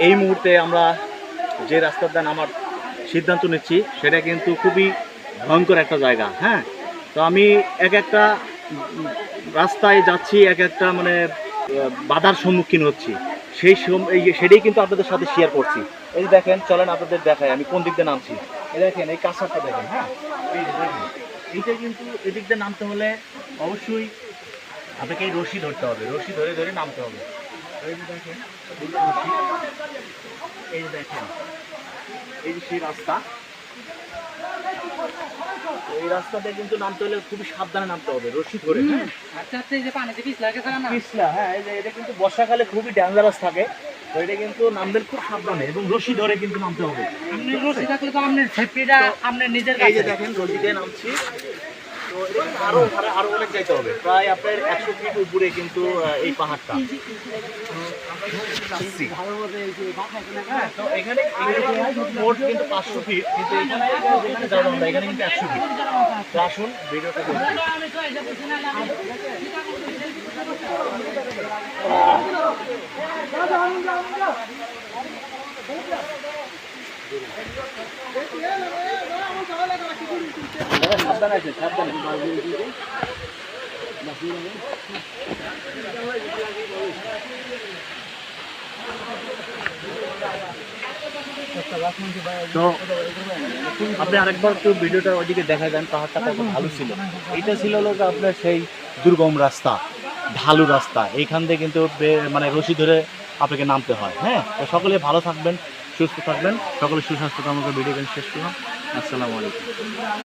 এই মুহূর্তে আমরা যে রাস্তাটা নামার সিদ্ধান্ত নিচ্ছি সেটা কিন্তু খুবই ভয়ঙ্কর একটা জায়গা। হ্যাঁ, তো আমি এক একটা রাস্তায় যাচ্ছি, এক একটা মানে বাধার সম্মুখীন হচ্ছি, সেটাই কিন্তু আপনাদের সাথে শেয়ার করছি। এই যে দেখেন, চলেন আপনাদের দেখাই আমি কোন দিক দিয়ে নামছি। এই দেখেন, এই কাঁচাটা দেখেন। হ্যাঁ, এই যে দেখেন, এইটা কিন্তু এদিক দিয়ে নামতে হলে অবশ্যই আপনাকে এই রশি ধরতে হবে, রশি ধরে ধরে নামতে হবে। এই যে দেখেন, এই যে দেখেন, এই যে সেই রাস্তা, এই রাস্তাতে কিন্তু নামতে হলে খুবই সাবধানে নামতে হবে, রশি ধরে। পিছলা, হ্যাঁ, এই যে এটা কিন্তু বর্ষাকালে খুবই ডেঞ্জারাস থাকে, তো এটা কিন্তু নামবেন খুব সাবধানে এবং রশি ধরে কিন্তু নামতে হবে। রশি থাকলে তো আপনার সেফটিটা আপনার নিজের এই যে দেখেন, রশি দিয়ে নামছি, তো এটা কিন্তু আরো অনেক যাইতে হবে, প্রায় আপনার 100 ফিট উপরে কিন্তু এই পাহাড়টা। হ্যাঁ, তো এখানে মোট কিন্তু 500 ফিট, কিন্তু এখানে যেখানে যাবো আমরা এখানে কিন্তু 100 ফিট। তো আসুন ভিডিওটা দেখুন। সাবধানে আছে, সাবধানে। তো আপনি আরেকবার একটু ভিডিওটা ওইদিকে দেখা যান, পাহাড়টা কত ভালো ছিল। এইটা ছিল হলো আপনার সেই দুর্গম রাস্তা, ঢালু রাস্তা, এইখান থেকে কিন্তু মানে রশি ধরে আপনাকে নামতে হয়। হ্যাঁ, তো সকলে ভালো থাকবেন, সুস্থ থাকবেন, সকলে সুস্বাস্থ্য কামনা করে ভিডিও শেষ করলাম। আসসালামু আলাইকুম।